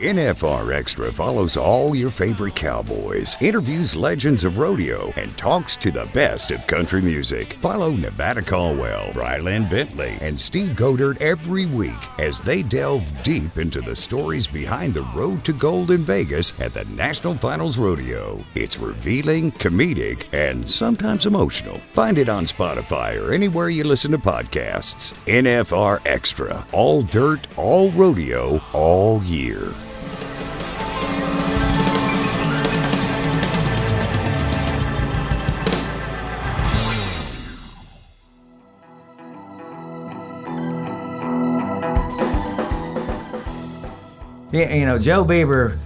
NFR Extra follows all your favorite cowboys, interviews legends of rodeo, and talks to the best of country music. Follow Nevada Caldwell, Ryland Bentley, and Steve Godert every week as they delve deep into the stories behind the road to gold in Vegas at the National Finals Rodeo. It's revealing, comedic, and sometimes emotional. Find it on Spotify or anywhere you listen to podcasts. NFR Extra. All dirt, all rodeo, all year. Yeah, you know, Joe Beaver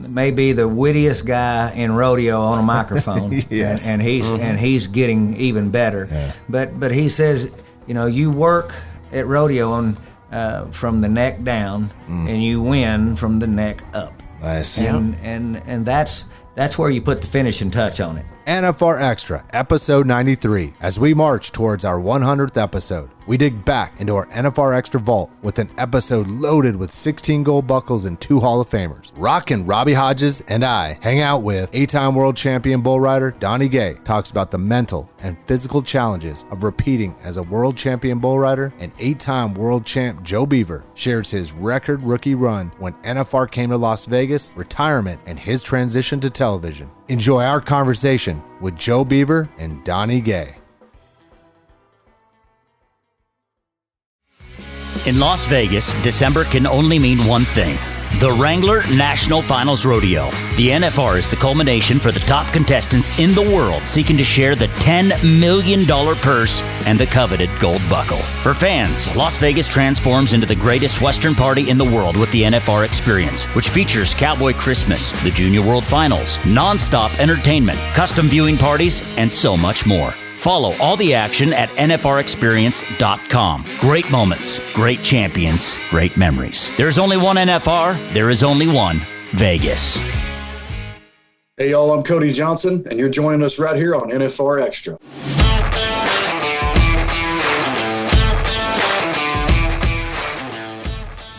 may be the wittiest guy in rodeo on a microphone. Yes. and he's getting even better. Yeah. But he says, you know, you work at rodeo from the neck down, and you win from the neck up. Nice. And that's where you put the finishing touch on it. NFR Extra, episode 93. As we march towards our 100th episode, we dig back into our NFR Extra vault with an episode loaded with 16 gold buckles and 2 Hall of Famers. Rockin' Robbie Hodges and I hang out with 8-time world champion bull rider Donnie Gay, talks about the mental and physical challenges of repeating as a world champion bull rider, and 8-time world champ Joe Beaver shares his record rookie run when NFR came to Las Vegas, retirement, and his transition to television. Enjoy our conversation with Joe Beaver and Donnie Gay. In Las Vegas, December can only mean one thing: the Wrangler National Finals Rodeo. The NFR is the culmination for the top contestants in the world seeking to share the $10 million purse and the coveted gold buckle. For fans, Las Vegas transforms into the greatest Western party in the world with the NFR Experience, which features Cowboy Christmas, the Junior World Finals, non-stop entertainment, custom viewing parties, and so much more. Follow all the action at nfrexperience.com. Great moments, great champions, great memories. There's only one NFR. There is only one Vegas. Hey, y'all, I'm Cody Johnson, and you're joining us right here on NFR Extra.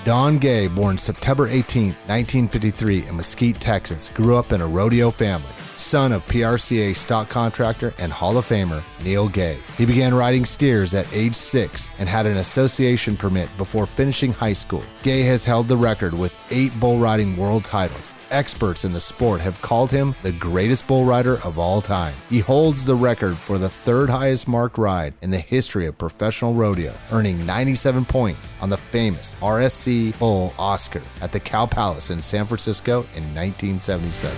Don Gay, born September 18, 1953 in Mesquite, Texas, grew up in a rodeo family. Son of PRCA stock contractor and Hall of Famer Neil Gay. He began riding steers at age 6 and had an association permit before finishing high school. Gay has held the record with 8 bull riding world titles. Experts in the sport have called him the greatest bull rider of all time. He holds the record for the 3rd highest marked ride in the history of professional rodeo, earning 97 points on the famous RSC Bull Oscar at the Cow Palace in San Francisco in 1977.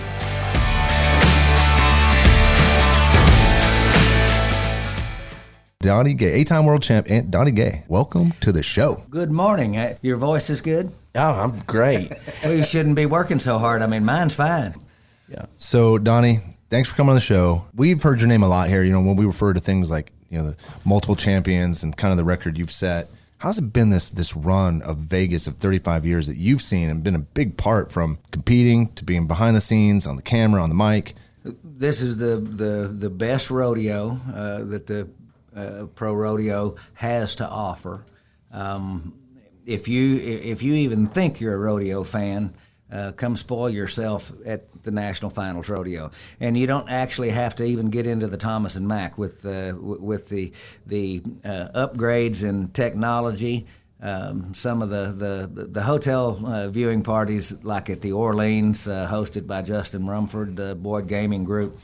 Donnie Gay, 8-time world champ, and Donnie Gay, welcome to the show. Good morning. Your voice is good? Oh, I'm great. Well, you shouldn't be working so hard. I mean, mine's fine. Yeah. So, Donnie, thanks for coming on the show. We've heard your name a lot here, you know, when we refer to things like, you know, the multiple champions and kind of the record you've set. How's it been this run of Vegas of 35 years that you've seen and been a big part from competing to being behind the scenes, on the camera, on the mic? This is the best rodeo that the ProRodeo has to offer. If you even think you're a rodeo fan, come spoil yourself at the National Finals Rodeo. And you don't actually have to even get into the Thomas and Mack with the upgrades in technology. Some of the hotel viewing parties, like at the Orleans, hosted by Justin Rumford, the Boyd Gaming Group,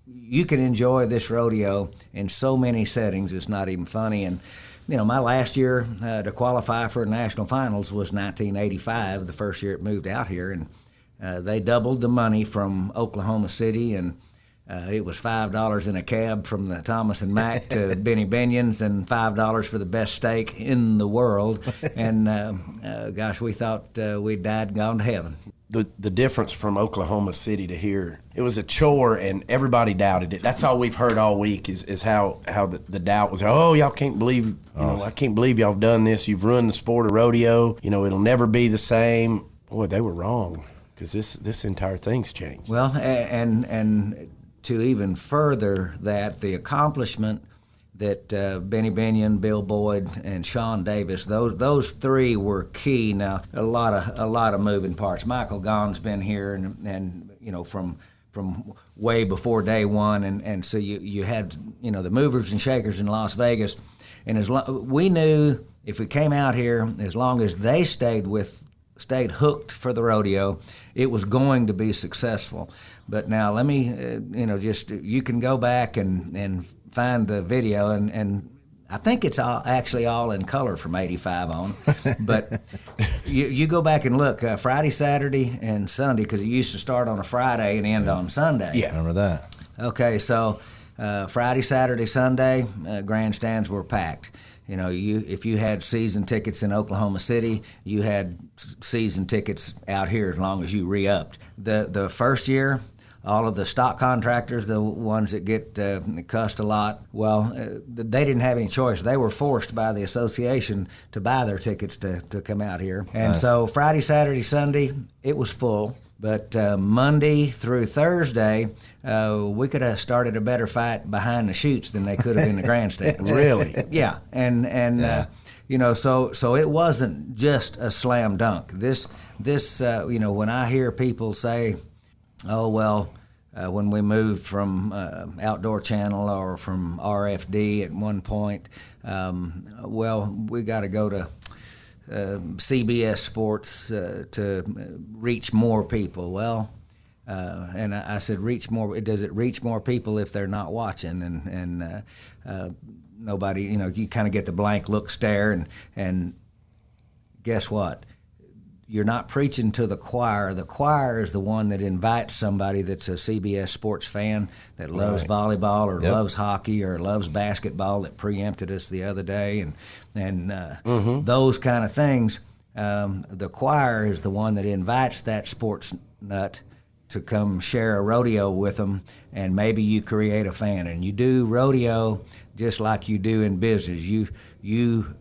you can enjoy this rodeo in so many settings, it's not even funny. And, you know, my last year to qualify for National Finals was 1985, the first year it moved out here. And they doubled the money from Oklahoma City, and it was $5 in a cab from the Thomas and Mack to Benny Binion's, and $5 for the best steak in the world. And, gosh, we thought we'd died and gone to heaven. The difference from Oklahoma City to here, it was a chore, and everybody doubted it. That's all we've heard all week is how the doubt was. Oh, y'all can't believe, you know, I can't believe y'all have done this. You've ruined the sport of rodeo. You know, it'll never be the same. Boy, they were wrong, because this entire thing's changed. Well, and to even further that, the accomplishment that Benny Binion, Bill Boyd, and Sean Davis, those three were key. Now a lot of moving parts. Michael Gaughan's been here, and from way before day one, and so you had the movers and shakers in Las Vegas, and we knew if we came out here, as long as they stayed hooked for the rodeo, it was going to be successful. But now let me you can go back and find the video, and I think it's actually all in color from '85 on. But you go back and look Friday, Saturday, and Sunday, because it used to start on a Friday and end on Sunday. Yeah, remember that. Okay, so Friday, Saturday, Sunday, grandstands were packed. If you had season tickets in Oklahoma City, you had season tickets out here as long as you re-upped. The first year, all of the stock contractors, the ones that get cussed a lot, well, they didn't have any choice. They were forced by the association to buy their tickets to come out here. And nice. So Friday, Saturday, Sunday, it was full. But Monday through Thursday, we could have started a better fight behind the chutes than they could have in the grandstand. Really? Yeah. And yeah. So it wasn't just a slam dunk. This when I hear people say, oh, well, when we moved from Outdoor Channel or from RFD at one point, we got to go to CBS Sports to reach more people. Well, and I said, reach more. Does it reach more people if they're not watching? And nobody, you kind of get the blank look stare, and guess what? You're not preaching to the choir. The choir is the one that invites somebody that's a CBS Sports fan that loves volleyball or loves hockey or loves basketball that preempted us the other day, and those kind of things. The choir is the one that invites that sports nut to come share a rodeo with them, and maybe you create a fan. And you do rodeo just like you do in business. You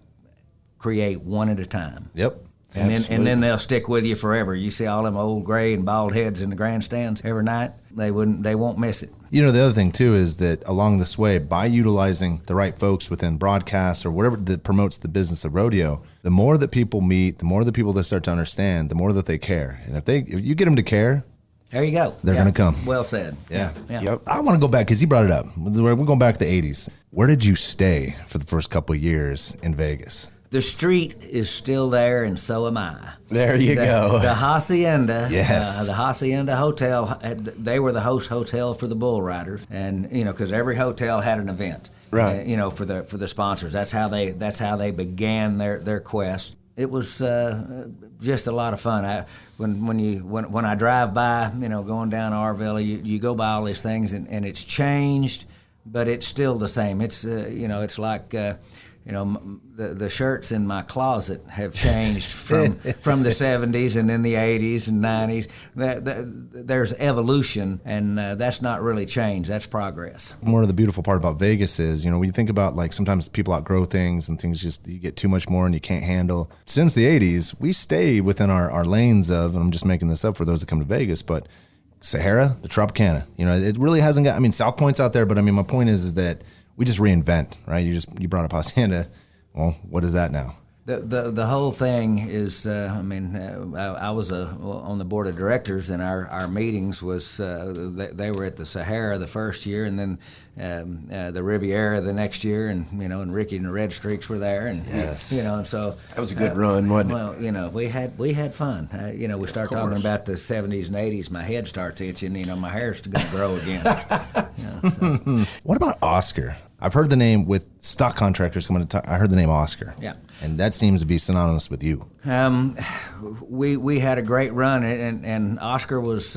create one at a time. Yep. And then they'll stick with you forever. You see all them old gray and bald heads in the grandstands every night. They won't miss it. The other thing too is that along this way, by utilizing the right folks within broadcasts or whatever that promotes the business of rodeo, the more that people meet, the more the people that start to understand, the more that they care. And if you get them to care, there you go. They're going to come. Well said. Yeah. Yep. I want to go back because you brought it up. We're going back to the 80s. Where did you stay for the first couple of years in Vegas? The street is still there, and so am I. There you go. The Hacienda, yes. The Hacienda Hotel, they were the host hotel for the bull riders, and because every hotel had an event, right? For the sponsors. That's how they began their quest. It was just a lot of fun. When I drive by, going down Arvilla, you go by all these things, and it's changed, but it's still the same. It's it's like. The shirts in my closet have changed from the 70s and then the 80s and 90s. There's evolution, and that's not really change. That's progress. One of the beautiful part about Vegas is, when you think about, like, sometimes people outgrow things and things just, you get too much more and you can't handle. Since the 80s, we stay within our lanes of, and I'm just making this up for those that come to Vegas, but Sahara, the Tropicana, it really hasn't got, South Point's out there, but my point is that we just reinvent, right? You brought up Hacienda. Well, what is that now? The whole thing is, I was on the board of directors, and our meetings was they were at the Sahara the first year, and then the Riviera the next year, and Ricky and the Red Streaks were there, and yes, and so that was a good run, wasn't it? Well, we had fun. We start talking about the 70s and 80s. My head starts itching. My hair's going to grow again. What about Oscar? I've heard the name with stock contractors coming to talk. I heard the name Oscar. Yeah. And that seems to be synonymous with you. We had a great run, and Oscar was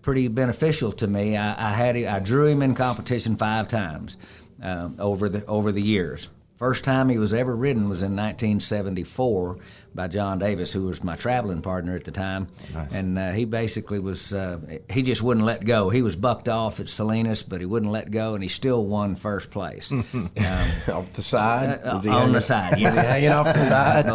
pretty beneficial to me. I drew him in competition 5 times over the years. First time he was ever ridden was in 1974 by John Davis, who was my traveling partner at the time. Nice. And he basically was, he just wouldn't let go. He was bucked off at Salinas, but he wouldn't let go, and he still won first place. Off the side? On the side, yeah. Was he hanging off the side?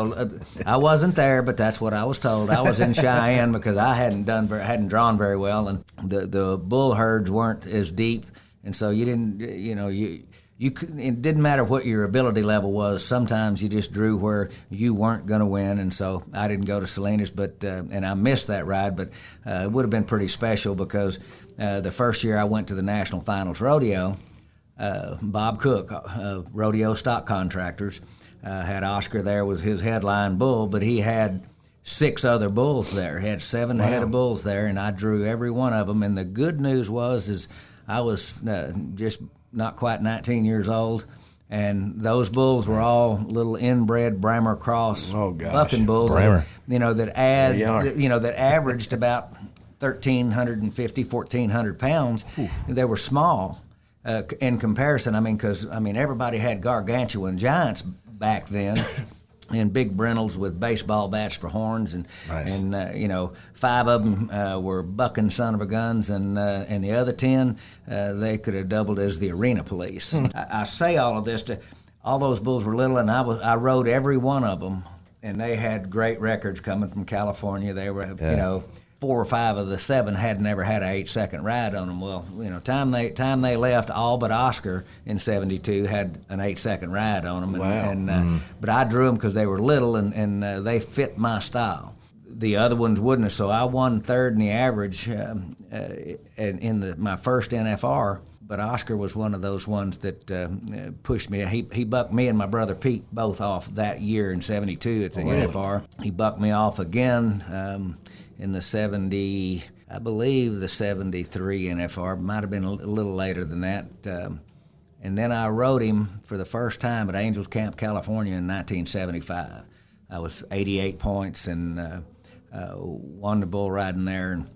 I wasn't there, but that's what I was told. I was in Cheyenne because I hadn't drawn very well, and the bull herds weren't as deep, and so you didn't, it didn't matter what your ability level was. Sometimes you just drew where you weren't going to win, and so I didn't go to Salinas, but and I missed that ride. But it would have been pretty special because the first year I went to the National Finals Rodeo, Bob Cook of Rodeo Stock Contractors had Oscar there, was his headline bull, but he had 6 other bulls there. He had 7 head of bulls there, and I drew every one of them. And the good news is I was just not quite 19 years old, and those bulls were all little inbred Bremer Cross bucking bulls. Bremer. That averaged about 1,350, 1,400 pounds. Ooh. They were small in comparison. Because everybody had gargantuan giants back then. And big brindles with baseball bats for horns, and nice. and 5 of them were bucking son of a guns, and the other 10 they could have doubled as the arena police. I say all of this to all those bulls were little, and I rode every one of them, and they had great records coming from California. They were 4 or 5 of the 7 had never had an 8-second ride on them. Well, time they left, all but Oscar in '72 had an 8-second ride on them. Wow. But I drew them because they were little and they fit my style. The other ones wouldn't have. So I won 3rd in the average in my first NFR. But Oscar was one of those ones that pushed me. He bucked me and my brother Pete both off that year in '72 at the NFR. He bucked me off again. In the 73 NFR, might have been a little later than that. And then I rode him for the first time at Angels Camp, California in 1975. I was 88 points and won the bull riding there. And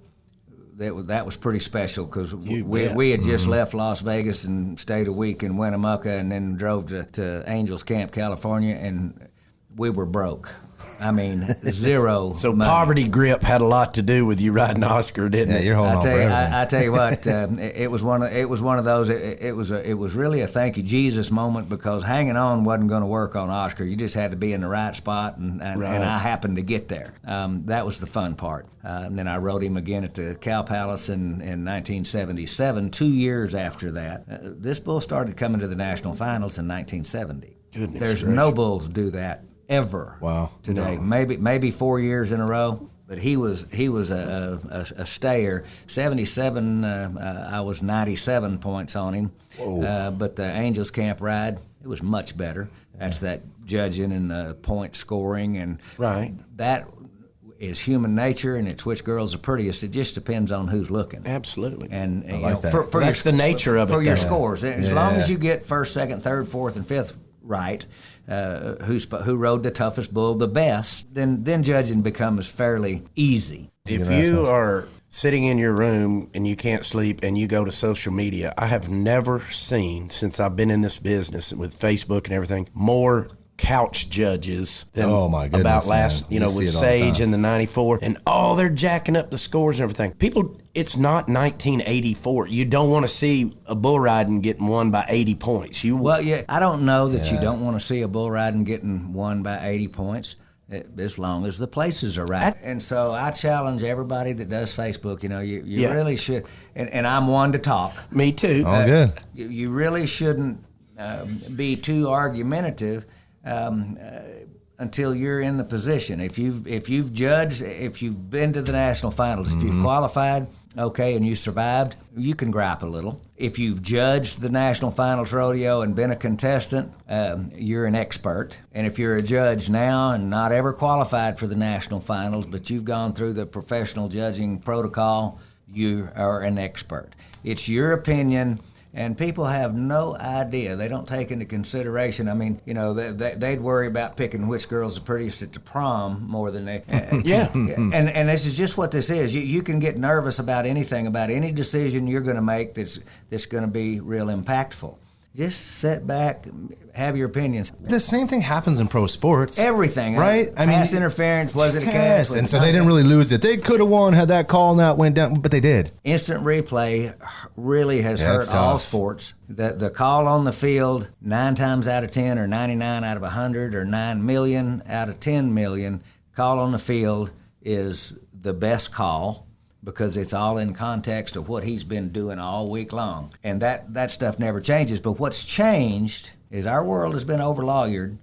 that was pretty special because we had just left Las Vegas and stayed a week in Winnemucca and then drove to Angels Camp, California, and we were broke. Zero. So money. poverty grip had a lot to do with you riding Oscar, didn't it? You're holding on for everything. I tell you what, it was one of those. It was really a thank you Jesus moment because hanging on wasn't going to work on Oscar. You just had to be in the right spot, and I happened to get there. That was the fun part. And then I rode him again at the Cow Palace in 1977. 2 years after that, this bull started coming to the national finals in 1970. Goodness There's gracious. no bulls do that ever. Wow. Today, maybe 4 years in a row, but he was a stayer. 77, I was 97 points on him. But the Angels Camp ride, it was much better. That's that judging and the point scoring, and that is human nature, and it's which girls are prettiest. It just depends on who's looking. Absolutely. And that's the nature of it. For your scores, as long as you get 1st, 2nd, 3rd, 4th, and 5th right. Who rode the toughest bull the best, then judging becomes fairly easy. If you are sitting in your room and you can't sleep and you go to social media, I have never seen, since I've been in this business with Facebook and everything, more couch judges than about last, with Sage in the 94, and they're jacking up the scores and everything. People, it's not 1984. You don't want to see a bull riding getting won by 80 points. I don't know that you don't want to see a bull riding getting won by 80 points. As long as the places are right. And so I challenge everybody that does Facebook, you really should, and I'm one to talk. Me too. Good. You really shouldn't be too argumentative until you're in the position. If you've judged, if you've been to the national finals, if you've qualified, okay, and you survived, you can gripe a little. If you've judged the national finals rodeo and been a contestant, you're an expert. And if you're a judge now and not ever qualified for the national finals, but you've gone through the professional judging protocol, you are an expert. It's your opinion. And people have no idea. They don't take into consideration. They'd worry about picking which girl's the prettiest at the prom more than they. And this is just what this is. You can get nervous about anything, about any decision you're going to make that's going to be real impactful. Just sit back, have your opinions. The same thing happens in pro sports. Everything, right? Pass interference, was it a catch? Yes, and so they didn't really lose it. They could have won had that call not went down, but they did. Instant replay really has hurt all sports. The call on the field, 9 times out of 10 or 99 out of 100 or 9 million out of 10 million, call on the field is the best call. because it's all in context of what he's been doing all week long. And that stuff never changes. But what's changed is our world has been over-lawyered,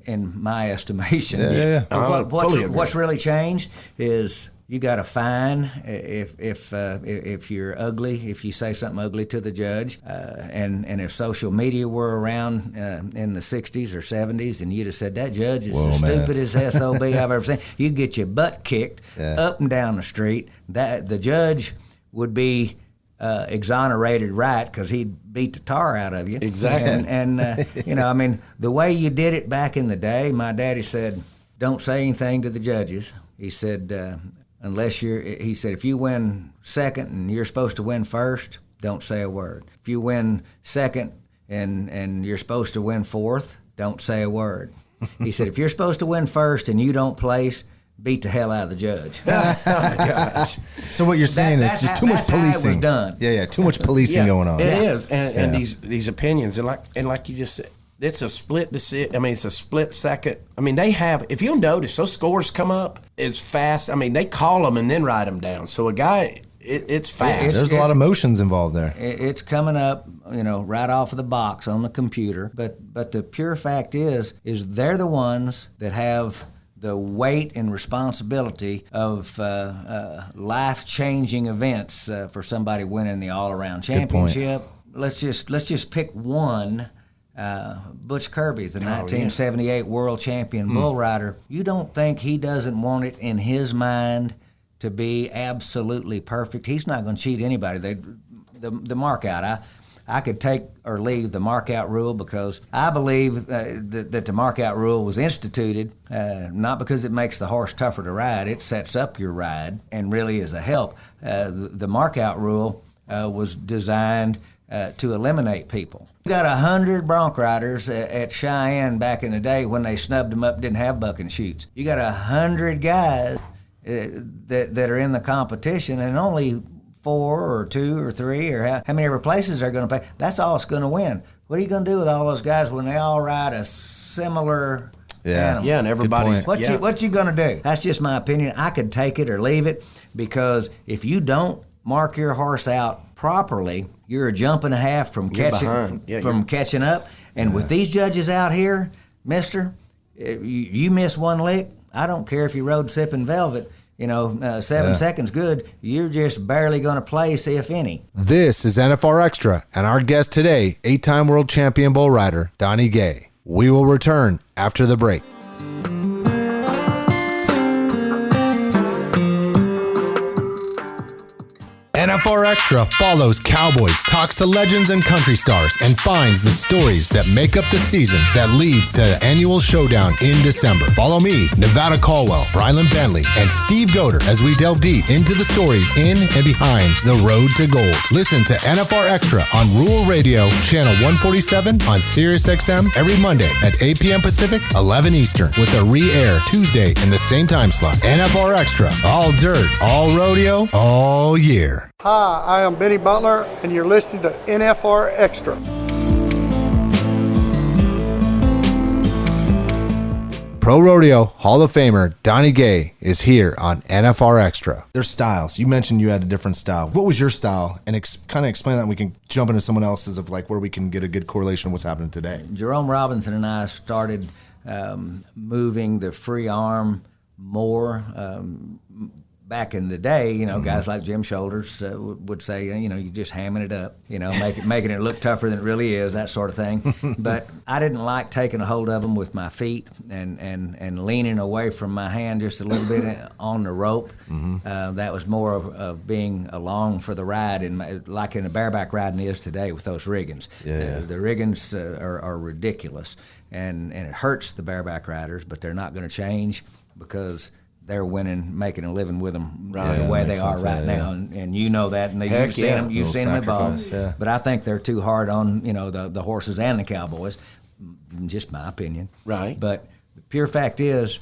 in my estimation. Yeah. What's really changed is you got a fine if you're ugly, if you say something ugly to the judge, and if social media were around in the 60s or 70s, and you'd have said that judge is the stupidest SOB I've ever seen, you'd get your butt kicked up and down the street. That the judge would be exonerated, right, because he'd beat the tar out of you. Exactly. And I mean, the way you did it back in the day, my daddy said, don't say anything to the judges. He said, he said, if you win second and you're supposed to win first, don't say a word. If you win second and you're supposed to win fourth, don't say a word. He said, if you're supposed to win first and you don't place, beat the hell out of the judge. Oh, gosh. So what you're saying is just too much policing. That's how it was done. Yeah, too much policing going on. It is, and these opinions, and like you just said, it's a split decision. I mean, it's a split second. I mean, they have. If you'll notice, those scores come up as fast. I mean, they call them and then write them down. So a guy, it's fast. There's a lot of emotions involved there. It's coming up, right off of the box on the computer. But the pure fact is they're the ones that have the weight and responsibility of life-changing events for somebody winning the all-around championship. Let's just pick one. Butch Kirby, the 1978 world champion bull rider. You don't think he doesn't want it in his mind to be absolutely perfect? He's not going to cheat anybody. The mark out. I could take or leave the mark out rule because I believe that the mark out rule was instituted not because it makes the horse tougher to ride. It sets up your ride and really is a help. The mark out rule was designed to eliminate people. We got 100 bronc riders at Cheyenne back in the day when they snubbed them up, didn't have bucking chutes. You got 100 guys that are in the competition, and only 4 or 2 or 3 or how many ever places they're going to pay. That's all it's going to win. What are you going to do with all those guys when they all ride a similar animal? Yeah, and everybody's... What you going to do? That's just my opinion. I could take it or leave it, because if you don't mark your horse out properly, you're a jump and a half from catching up. And with these judges out here, mister, you miss one lick, I don't care if you rode sipping velvet, 7 seconds good, you're just barely going to place, if any. This is NFR Extra, and our guest today, 8-time world champion bull rider, Donnie Gay. We will return after the break. NFR Extra follows cowboys, talks to legends and country stars, and finds the stories that make up the season that leads to the annual showdown in December. Follow me, Nevada Caldwell, Brylan Bentley, and Steve Goder as we delve deep into the stories in and behind the road to gold. Listen to NFR Extra on Rural Radio, channel 147 on SiriusXM every Monday at 8 p.m. Pacific, 11 Eastern, with a re-air Tuesday in the same time slot. NFR Extra, all dirt, all rodeo, all year. Hi, I am Benny Butler, and you're listening to NFR Extra. ProRodeo Hall of Famer Donnie Gay is here on NFR Extra. There's styles. You mentioned you had a different style. What was your style? And kind of explain that, and we can jump into someone else's of like where we can get a good correlation of what's happening today. Jerome Robinson and I started moving the free arm more. Back in the day, guys like Jim Shoulders would say, you're just hamming it up, making it look tougher than it really is, that sort of thing. But I didn't like taking a hold of them with my feet and leaning away from my hand just a little bit on the rope. That was more of being along for the ride, like in a bareback riding is today with those riggins. The riggins are ridiculous, and it hurts the bareback riders, but they're not going to change because they're winning, making a living with them the way they are right now, and you know that, and you've seen them evolve. But I think they're too hard on the horses and the cowboys. Just my opinion, right? But the pure fact is,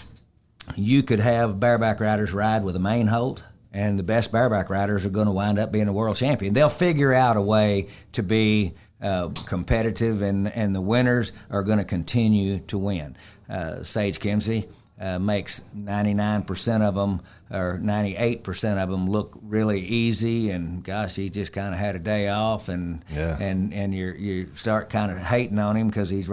you could have bareback riders ride with a main holt, and the best bareback riders are going to wind up being a world champion. They'll figure out a way to be competitive, and the winners are going to continue to win. Sage Kimsey makes 99% of them or 98% of them look really easy, and gosh, he just kind of had a day off, and you start kind of hating on him because he's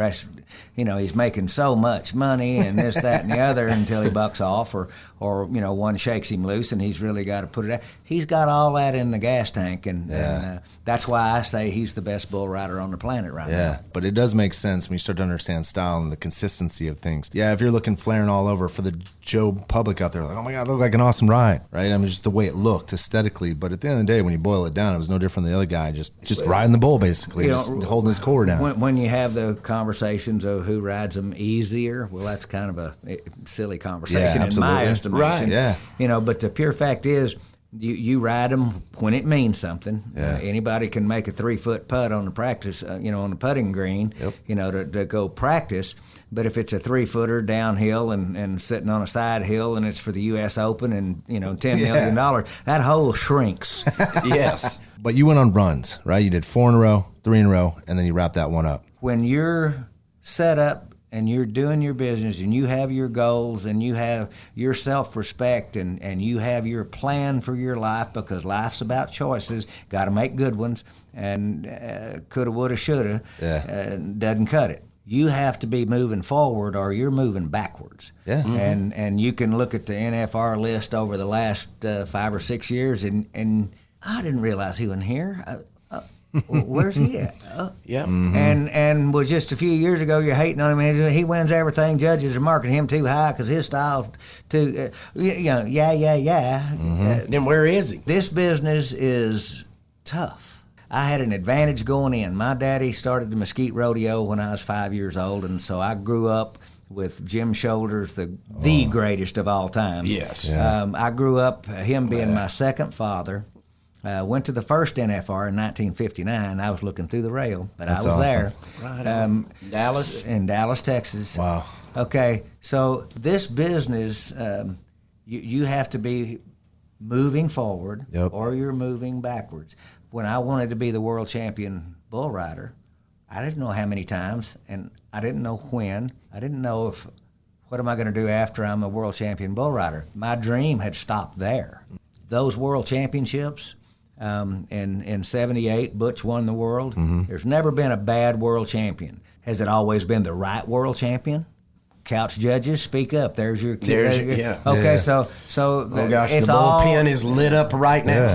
he's making so much money and this, that, and the other until he bucks off, or one shakes him loose and he's really got to put it out. He's got all that in the gas tank, and that's why I say he's the best bull rider on the planet right now. Yeah, but it does make sense when you start to understand style and the consistency of things. Yeah, if you're looking flaring all over for the Joe public out there, like, oh my God, look like an awesome ride, right? I mean, just the way it looked aesthetically. But at the end of the day, when you boil it down, it was no different than the other guy, just riding the bull, basically, just holding his core down. When you have the conversations of who rides them easier, well, that's kind of a silly conversation in my estimation. Right, yeah. But the pure fact is, you ride them when it means something. Yeah. Anybody can make a 3-foot putt on the practice, on the putting green, to go practice. But if it's a 3-footer downhill and sitting on a side hill, and it's for the U.S. Open and $10 million, that hole shrinks. Yes. But you went on runs, right? You did 4 in a row, 3 in a row, and then you wrapped that one up. When you're set up and you're doing your business and you have your goals and you have your self-respect and you have your plan for your life, because life's about choices, got to make good ones, and coulda, woulda, shoulda doesn't cut it. You have to be moving forward or you're moving backwards. Yeah. Mm-hmm. And you can look at the NFR list over the last 5 or 6 years, and I didn't realize he wasn't here. Where's he at? Yeah. Mm-hmm. And was just a few years ago, you're hating on him. He wins everything. Judges are marking him too high because his style's too, Mm-hmm. Then where is he? This business is tough. I had an advantage going in. My daddy started the Mesquite Rodeo when I was 5 years old, and so I grew up with Jim Shoulders, the greatest of all time. Yes. Yeah. I grew up, him being my second father. Went to the first NFR in 1959. I was looking through the rail, but That's I was awesome. there. Right. Dallas? In Dallas, Texas. Wow. Okay, so this business, you have to be moving forward, or you're moving backwards. When I wanted to be the world champion bull rider, I didn't know how many times, and I didn't know when. I didn't know what am I going to do after I'm a world champion bull rider. My dream had stopped there. Those world championships, in 78, Butch won the world. Mm-hmm. There's never been a bad world champion. Has it always been the right world champion? Couch judges, speak up. There's your Okay, Yeah. so Oh gosh, it's the all bullpen is lit up right now. Yeah.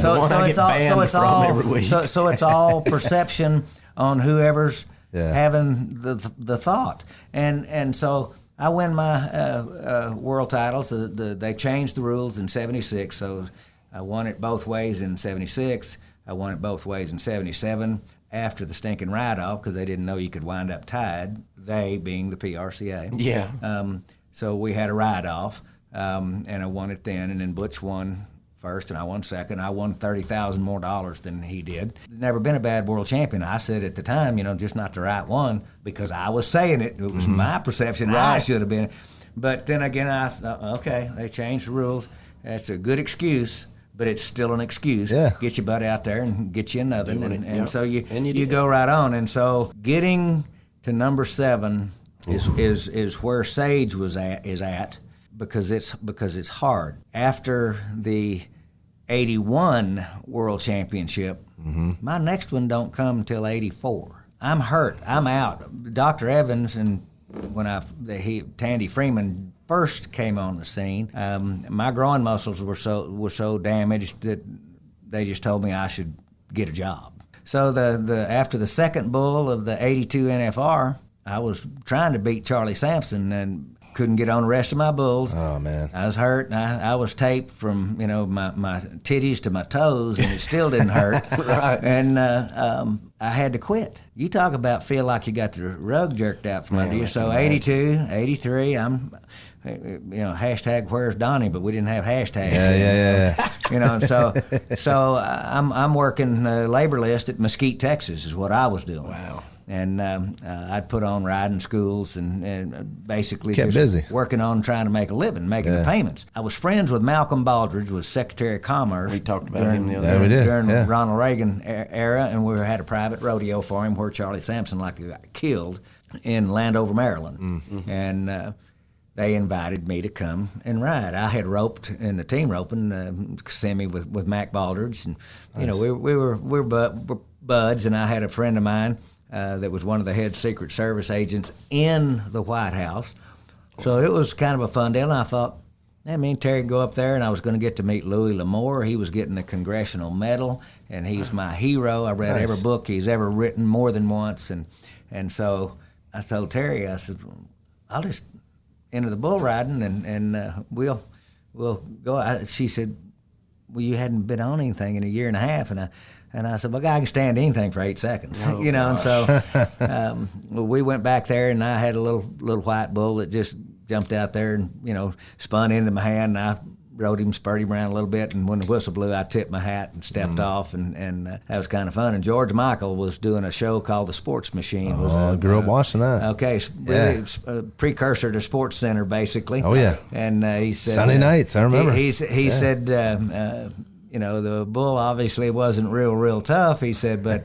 So it's all perception on whoever's Yeah. having the thought. And so I win my world titles. They changed the rules in 76, so I won it both ways in 76. I won it both ways in 77 after the stinking ride-off because they didn't know you could wind up tied, they being the PRCA. Yeah. So we had a ride-off, and I won it then, and then Butch won first and I won second. I won $30,000 more than he did. Never been a bad world champion. I said at the time, just not the right one because I was saying it. It was my perception. I should have been. But then again, I thought, okay, they changed the rules. That's a good excuse, but it's still an excuse. Yeah. Get your butt out there and get you another. And so you did. go right on. And so getting to number 7 is where Sage is at because it's hard. After the 81 World Championship, my next one don't come until 84. I'm hurt. I'm out. Dr. Evans and Tandy Freeman first came on the scene, my groin muscles were so damaged that they just told me I should get a job. So after the second bull of the 82 NFR, I was trying to beat Charlie Sampson and couldn't get on the rest of my bulls. Oh, man. I was hurt, and I was taped from, my titties to my toes, and it still didn't hurt. Right. And I had to quit. You talk about feel like you got the rug jerked out from under you. So 82, 83, I'm, hashtag where's Donnie, but we didn't have hashtags. Yeah. So I'm working labor list at Mesquite, Texas is what I was doing. Wow. And I'd put on riding schools and basically kept just busy. working on trying to make a living, making the payments. I was friends with Malcolm Baldridge, was Secretary of Commerce. We talked about him the other day. Yeah, we did. During Yeah. Ronald Reagan era, and we had a private rodeo for him where Charlie Sampson got killed in Landover, Maryland. Mm-hmm. And they invited me to come and ride. I had roped in the team roping, semi with Mack Baldridge, and you know we were buds. And I had a friend of mine that was one of the head Secret Service agents in the White House. So it was kind of a fun deal. And I thought, hey, me and Terry could go up there, and I was going to get to meet Louis L'Amour. He was getting a Congressional Medal, and he's my hero. I read every book he's ever written more than once, and so I told Terry, I said, I'll just enter the bull riding, and we'll go. She said, well, you hadn't been on anything in a year and a half, and I said, well, I can stand anything for 8 seconds, you know. Gosh. And so we went back there, and I had a little white bull that just jumped out there and, you know, spun into my hand, and I rode him, spurred him around a little bit, and when the whistle blew, I tipped my hat and stepped off, and that was kind of fun. And George Michael was doing a show called The Sports Machine. I grew up watching that. Okay, really a precursor to Sports Center, basically. Oh, yeah. And he said... Sunday nights, I remember. He said... you know, the bull obviously wasn't real tough. He said, but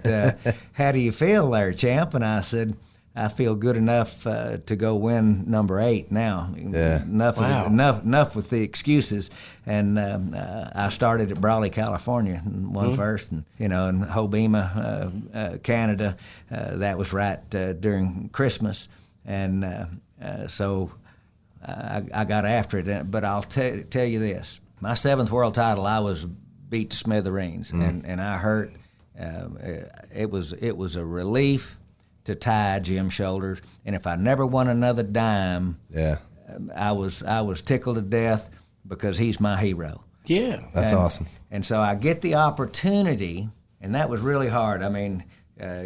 how do you feel there, champ? And I said, I feel good enough to go win number 8 now. Yeah. Enough with the excuses. And I started at Brawley, California, and won first. And in Hobbema, Canada, that was right during Christmas. And so I got after it. But I'll tell you this: my 7th world title, I was beat to smithereens, and I hurt. It was a relief to tie Jim's shoulders, and if I never won another dime, I was tickled to death because he's my hero. Yeah, that's awesome. And so I get the opportunity, and that was really hard. I mean,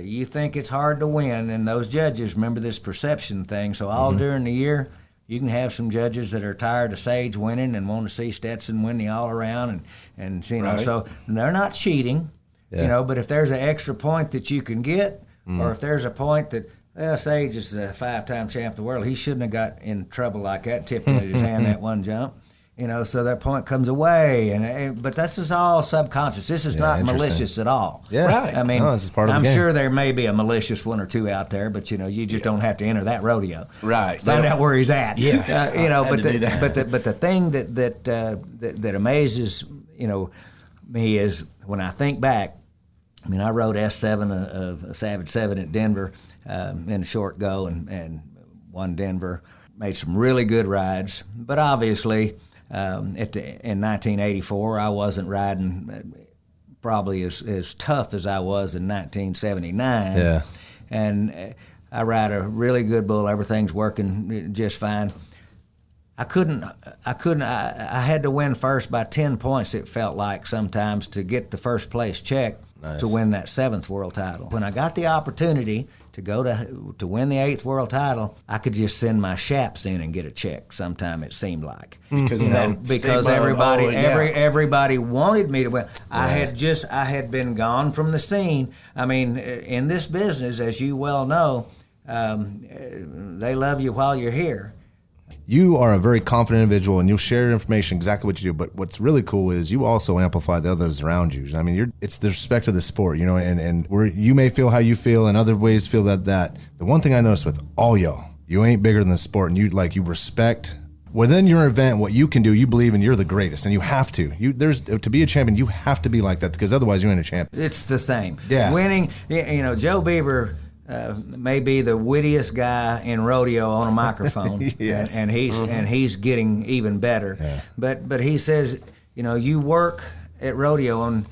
you think it's hard to win, and those judges remember this perception thing. So all during the year, you can have some judges that are tired of Sage winning and want to see Stetson win the all-around, and you know, so they're not cheating, you know. But if there's an extra point that you can get, or if there's a point that, well, Sage is a 5-time champ of the world, he shouldn't have got in trouble like that, tipped into his hand that one jump, you know. So that point comes away, but this is all subconscious. This is not malicious at all. Yeah, right. I mean, this is part of the game. sure there may be a malicious one or two out there, but you know, you just don't have to enter that rodeo. Right. Find out where he's at. Yeah. You know, but the thing that amazes, you know, me is when I think back. I mean, I rode S7 of Savage 7 at Denver in a short go and won Denver. Made some really good rides, but obviously in 1984 I wasn't riding probably as tough as I was in 1979. Yeah. And I ride a really good bull. Everything's working just fine. I had to win first by 10 points, it felt like sometimes, to get the first place check. Nice. To win that 7th world title. When I got the opportunity to go to win the 8th world title, I could just send my chaps in and get a check. Sometime it seemed like because everybody wanted me to win. Yeah. I had been gone from the scene. I mean, in this business, as you well know, they love you while you're here. You are a very confident individual, and you'll share information exactly what you do. But what's really cool is you also amplify the others around you. I mean, it's the respect of the sport, you know, and where you may feel how you feel, and other ways feel that. The one thing I noticed with all y'all, you ain't bigger than the sport, and you respect within your event what you can do. You believe in you're the greatest, and you have to. To be a champion, you have to be like that, because otherwise you ain't a champion. It's the same. Yeah, winning. You know, Joe Beaver. May be the wittiest guy in rodeo on a microphone, yes. and he's getting even better. Yeah. But he says, you know, you work at rodeo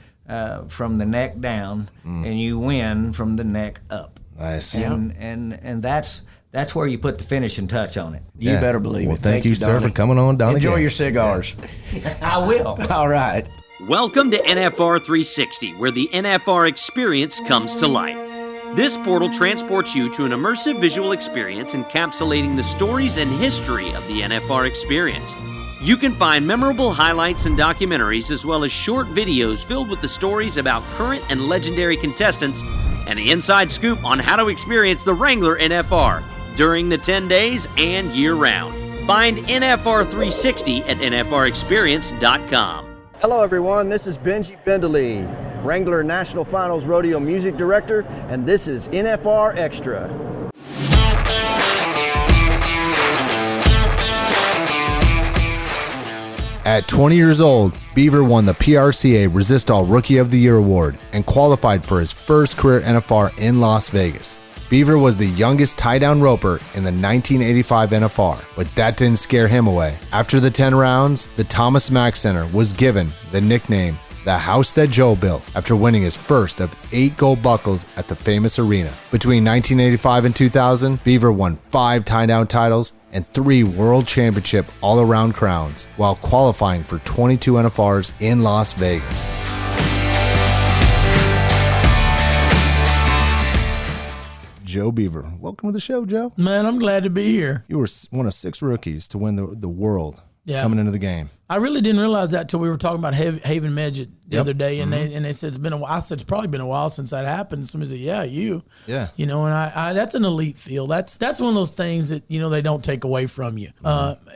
from the neck down, and you win from the neck up. Nice. And that's where you put the finishing touch on it. You better believe it. Thank you, sir, Donnie, for coming on, Donnie. Enjoy your cigars. I will. All right. Welcome to NFR 360, where the NFR experience comes to life. This portal transports you to an immersive visual experience encapsulating the stories and history of the NFR experience. You can find memorable highlights and documentaries, as well as short videos filled with the stories about current and legendary contestants and the inside scoop on how to experience the Wrangler NFR during the 10 days and year-round. Find NFR 360 at nfrexperience.com. Hello everyone, this is Benji Bendeley, Wrangler National Finals Rodeo Music Director, and this is NFR Extra. At 20 years old, Beaver won the PRCA Resist All Rookie of the Year award and qualified for his first career NFR in Las Vegas. Beaver was the youngest tie-down roper in the 1985 NFR, but that didn't scare him away. After the 10 rounds, the Thomas Mack Center was given the nickname The House That Joe Built after winning his first of 8 gold buckles at the famous arena. Between 1985 and 2000, Beaver won 5 tie-down titles and 3 World Championship all-around crowns while qualifying for 22 NFRs in Las Vegas. Joe Beaver, welcome to the show, Joe. Man, I'm glad to be here. You were one of 6 rookies to win the world coming into the game. I really didn't realize that till we were talking about Haven Midget the other day, and they said it's been a while. I said it's probably been a while since that happened. Somebody said, "Yeah, you." Yeah. You know, and I that's an elite field. That's one of those things that they don't take away from you.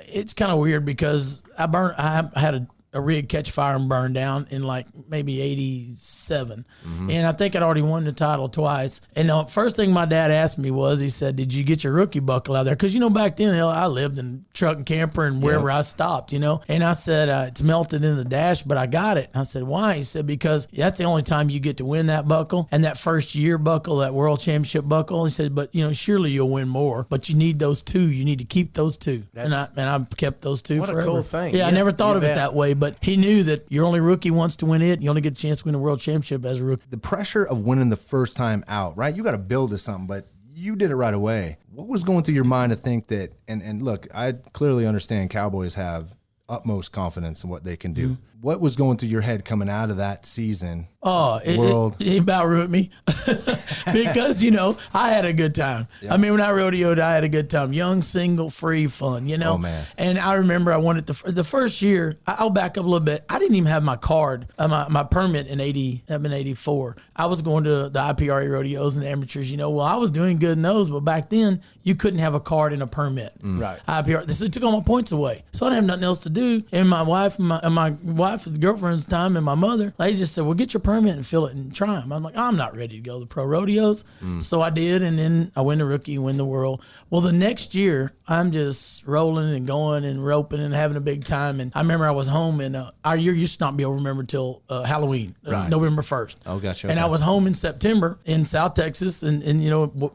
It's kind of weird because I had a rig catch fire and burn down in like maybe 87. And I think I'd already won the title twice. And the first thing my dad asked me was, he said, "Did you get your rookie buckle out there?" Because, back then, I lived in truck and camper and wherever I stopped, And I said, "It's melted in the dash, but I got it." And I said, "Why?" He said, "Because that's the only time you get to win that buckle. And that first year buckle, that World Championship buckle," he said, "but, surely you'll win more. But you need those 2. You need to keep those 2. And I've kept those 2 forever. What a cool thing. Yeah, I never thought of it that way. But he knew that you're only rookie once to win it. You only get a chance to win a world championship as a rookie. The pressure of winning the first time out, right? You got to build to something, but you did it right away. What was going through your mind to think that, and look, I clearly understand Cowboys have utmost confidence in what they can do. What was going through your head coming out of that season? It about ruined me because, I had a good time. Yep. I mean, when I rodeoed, I had a good time. Young, single, free, fun, Oh, man. And I remember I won it the first year. I'll back up a little bit. I didn't even have my card, my permit in 84. I was going to the IPRA rodeos and the amateurs, Well, I was doing good in those, but back then, you couldn't have a card and a permit. Right. IPRA. So it took all my points away. So I didn't have nothing else to do. And my wife, the girlfriend's time, and my mother, they just said, "Well, get your permit and fill it and try them." I'm like, "I'm not ready to go to the pro rodeos." So I did, and then I win the rookie, win the world. Well, the next year, I'm just rolling and going and roping and having a big time. And I remember I was home, and our year used to not be over, remember, till Halloween, November 1st. Oh, gotcha. And I was home in September in South Texas, and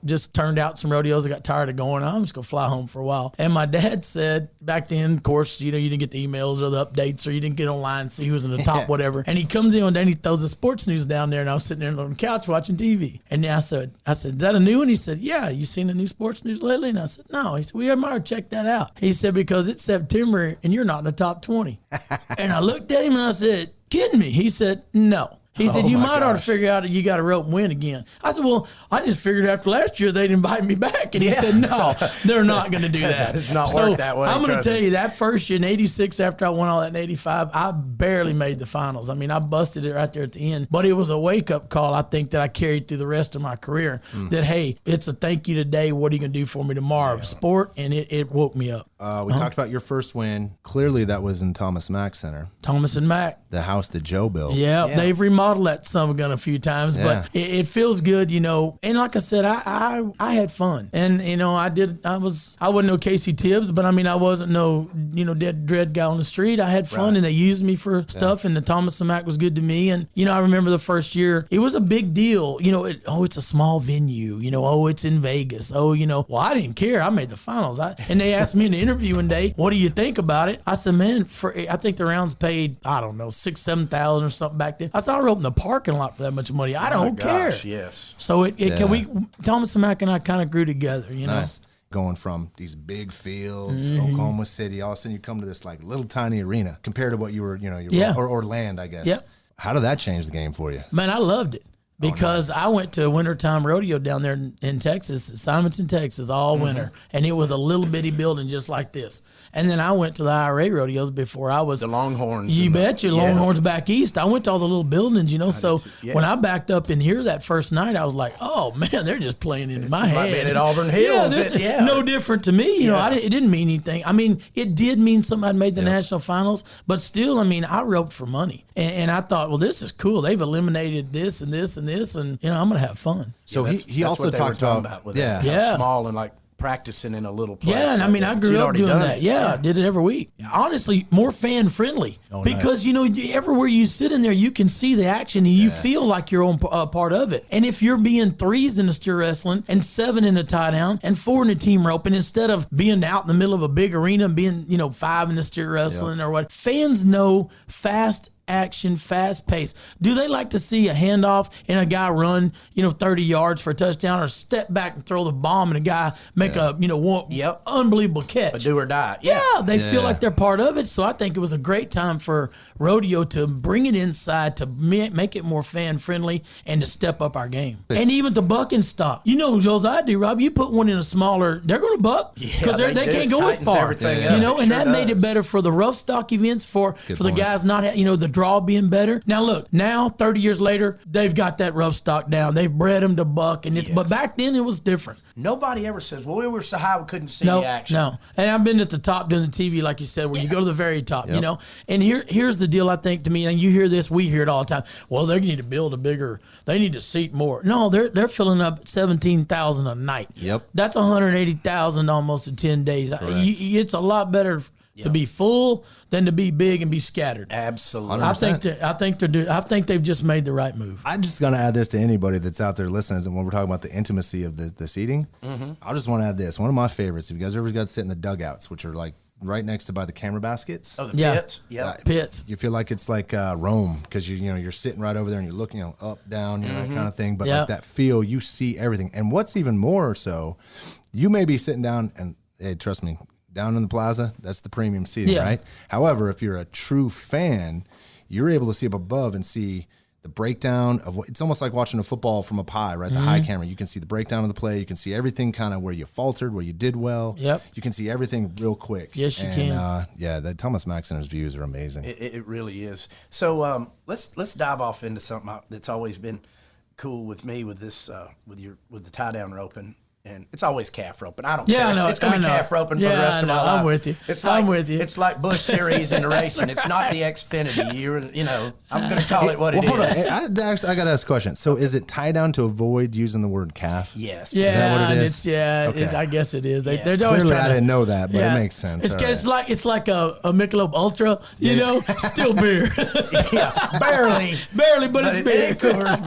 just turned out some rodeos. I got tired of going. I'm just going to fly home for a while. And my dad said, back then, of course, you didn't get the emails or the updates, or you didn't get online and see who was in the top, whatever. And he comes in one day and he throws the sports news down there, and I was sitting there on the couch watching TV. And I said, "Is that a new one?" He said, "Yeah, you seen the new sports news lately?" And I said, "No." He said, "We might check that out." He said, "Because it's September and you're not in the top 20. And I looked at him and I said, "Kidding me?" He said, "No." He said, "You might ought to figure out that you got to rope and win again." I said, "Well, I just figured after last year they'd invite me back." And he said, "No, they're not going to do that." It's not work that way. I'm going to tell you, that first year in 86, after I won all that in 85, I barely made the finals. I mean, I busted it right there at the end. But it was a wake-up call, I think, that I carried through the rest of my career. That, hey, it's a thank you today. What are you going to do for me tomorrow? Sport, and it woke me up. We talked about your first win. Clearly, that was in Thomas Mack Center. Thomas and Mack. The house that Joe built. Yeah, they've remodeled that son of a gun a few times, but it feels good, And like I said, I had fun, and I wasn't no Casey Tibbs, but I mean I wasn't no dead dread guy on the street. I had fun, and they used me for stuff, and the Thomas and Mack was good to me, and I remember the first year it was a big deal. It's a small venue. It's in Vegas. Well, I didn't care. I made the finals. And they asked me in the interview one day, "What do you think about it?" I said, "Man, I think the rounds paid, I don't know, $6,000-7,000 or something back then." I said, "I rode in the parking lot for that much money. I don't care." Yes. So Thomas and Mack and I kind of grew together, Nice. Going from these big fields, Oklahoma City, all of a sudden you come to this like little tiny arena compared to what you were, or land, I guess. Yep. How did that change the game for you? Man, I loved it. Because I went to a wintertime rodeo down there in Texas, Simonton, Texas, all winter. And it was a little bitty building just like this. And then I went to the IRA rodeos before I was. The Longhorns. You betcha, Longhorns back east. I went to all the little buildings, So when I backed up in here that first night, I was like, "Oh, man, they're just playing into my head." Like being at Auburn Hills. No different to me. It didn't mean anything. I mean, it did mean something. I'd made the national finals. But still, I mean, I roped for money. And I thought, well, this is cool. They've eliminated this and this and this, and I'm going to have fun. So he also talked about small and like practicing in a little place. Yeah, and I mean, I grew up doing that. Yeah, I did it every week. Honestly, more fan friendly because everywhere you sit in there, you can see the action and you feel like you're on part of it. And if you're being 3s in the steer wrestling and 7 in the tie down and 4 in the team rope, and instead of being out in the middle of a big arena and being 5 in the steer wrestling or what, fans know fast action, fast pace. Do they like to see a handoff and a guy run, 30 yards for a touchdown, or step back and throw the bomb and a guy make a, unbelievable catch? A do or die. Yeah, they feel like they're part of it. So I think it was a great time for rodeo to bring it inside, to make it more fan friendly, and to step up our game. And even to buck and stop. As I do, Rob, you put one in a smaller, they're going to buck because they can't go as far. And that made it better for the rough stock events, for the guys not, the draw being better. Now look, 30 years later, they've got that rough stock down. They've bred them to buck, and but back then it was different. Nobody ever says, well, we were so high we couldn't see the action. No, and I've been at the top doing the TV, like you said, where you go to the very top, And here's the deal, I think, to me, and you hear this, we hear it all the time. Well, they need to build they need to seat more. No, they're filling up 17,000 a night. Yep. That's 180,000 almost in 10 days. It's a lot better to be full than to be big and be scattered. Absolutely. 100%. I think they've just made the right move. I'm just gonna add this to anybody that's out there listening, and when we're talking about the intimacy of the seating, I just want to add this. One of my favorites. If you guys ever got to sit in the dugouts, which are like right next to by the camera baskets. Oh, the pits. Yeah, pits. You feel like it's like Rome, because you're sitting right over there and you're looking up, down, that kind of thing. But like that feel, you see everything. And what's even more so, you may be sitting down and, hey, trust me, down in the plaza, that's the premium seating, right? However, if you're a true fan, you're able to see up above and see the breakdown of it's almost like watching a football from up high, right? The high camera. You can see the breakdown of the play. You can see everything, kind of where you faltered, where you did well. Yep. You can see everything real quick. Yes, you can. The Thomas Mack Center's views are amazing. It really is. So let's dive off into something that's always been cool with me with this with the tie down roping. And it's always calf roping. I don't care. I know, it's going to be calf roping for the rest of my life. I'm with you. I'm with you. It's like Busch Series in the racing. It's not the Xfinity. I'm going to call it what it is. Hold on. I got to ask a question. So is it tie down to avoid using the word calf? Yes. Yeah, is that what it is? Okay. I guess it is. They're always Clearly, trying I didn't know that, but it makes sense. It's like a Michelob Ultra, still beer. barely, but it's beer. It covers,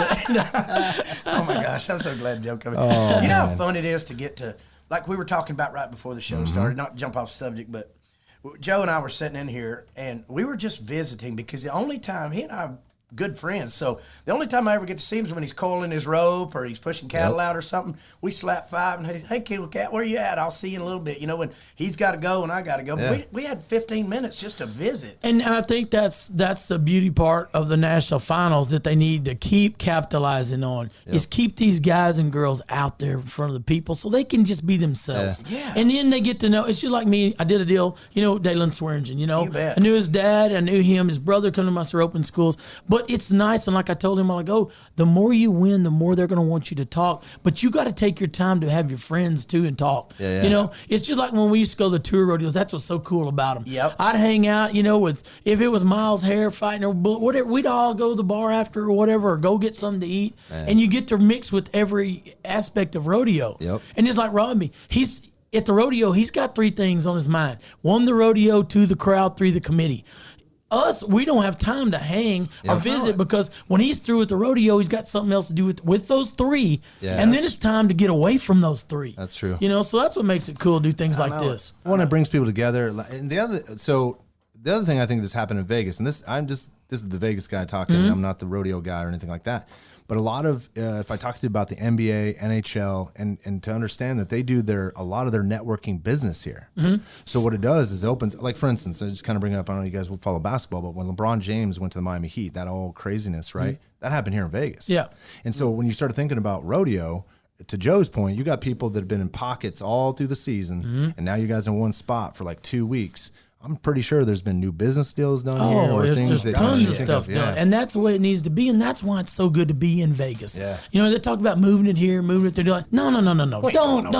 oh my gosh, I'm so glad Joe came in. You know how fun it is to get to, like we were talking about right before the show started, not to jump off subject, but Joe and I were sitting in here and we were just visiting, because the only time, he and I are good friends, so the only time I ever get to see him is when he's coiling his rope or he's pushing cattle out or something. We slap five and hey, Kilo Cat, where you at? I'll see you in a little bit. When he's got to go and I got to go. But we had 15 minutes just to visit. And I think that's the beauty part of the national finals that they need to keep capitalizing on is keep these guys and girls out there in front of the people so they can just be themselves. Yeah. And then they get to know. It's just like me. I did a deal, Dalen Swearingen, You bet. I knew his dad. I knew him. His brother come to my roping schools. But it's nice, and like I told him a while ago, the more you win, the more they're going to want you to talk. But you got to take your time to have your friends too and talk. It's just like when we used to go to the tour rodeos. That's what's so cool about them. Yep. I'd hang out, with if it was Miles Hare fighting or whatever, we'd all go to the bar after or whatever, or go get something to eat, and you get to mix with every aspect of rodeo. Yep. And it's like Robbie, he's at the rodeo. He's got 3 things on his mind: 1, the rodeo; 2, the crowd; 3, the committee. Us, we don't have time to hang or visit, because when he's through with the rodeo, he's got something else to do with those 3. And then it's time to get away from those 3. That's true. So that's what makes it cool to do things like this. One that brings people together. And the other thing I think that's happened in Vegas, and this is the Vegas guy talking. I'm not the rodeo guy or anything like that. But a lot of, if I talk to you about the NBA, NHL, and to understand that they do a lot of their networking business here. So what it does is it opens, like for instance, I just kind of bring it up, I don't know if you guys will follow basketball, but when LeBron James went to the Miami Heat, that whole craziness, right? That happened here in Vegas. Yeah. And so when you start thinking about rodeo, to Joe's point, you got people that have been in pockets all through the season, and now you guys in one spot for like 2 weeks. I'm pretty sure there's been new business deals done here. Oh, there's just tons of stuff done. And that's the way it needs to be. And that's why it's so good to be in Vegas. Yeah. They talk about moving it here, moving it there. They're like, no. Wait, don't.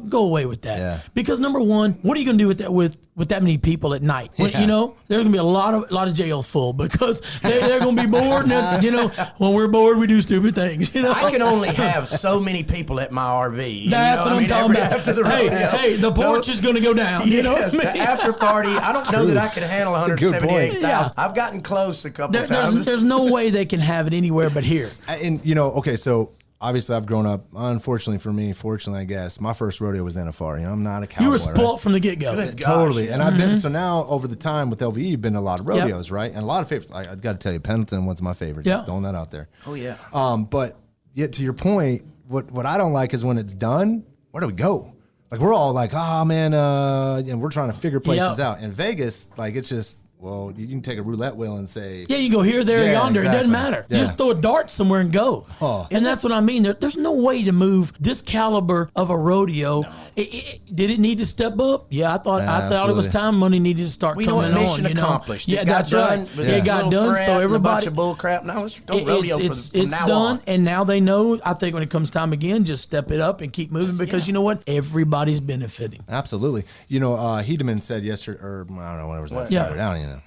Go away with that. Yeah. Because number one, what are you going to do with that with with that many people at night. When, you know, there's gonna be a lot of jails full because they're gonna be bored. And you know, when we're bored, we do stupid things. You know, I can only have so many people at my RV. That's what I'm talking about. Hey, the porch is gonna go down. You know, what I mean? The after party. I don't know that I can handle 178,000. Yeah. I've gotten close a couple times. There's no way they can have it anywhere but here. And you know, okay, so. Obviously, I've grown up, unfortunately for me, fortunately, I guess, my first rodeo was NFR. You know, I'm not a cowboy. You were spoiled from the get-go. Totally. And I've been, so now over the time with LVE, you've been to a lot of rodeos, right? And a lot of favorites. I've got to tell you, Pendleton was my favorite. Just throwing that out there. Oh, yeah. But yet, to your point, what I don't like is when it's done, where do we go? Like, we're all like, oh, man, and we're trying to figure places out. In Vegas, like, it's just, well, you can take a roulette wheel and say... Yeah, you go here, there, yonder. Exactly. It doesn't matter. You just throw a dart somewhere and go. And that's what I mean. There's no way to move this caliber of a rodeo. No. Did it need to step up? Yeah, I thought it was time money needed to start coming on. Mission accomplished. Yeah, that's right. It got done, so everybody... A bunch of bull crap. Now let's go rodeo from now done, on. And now they know, I think when it comes time again, just step it up and keep moving because you know what? Everybody's benefiting. Absolutely. You know, Hedeman said yesterday, or I don't know, when it was last Saturday, I don't even know.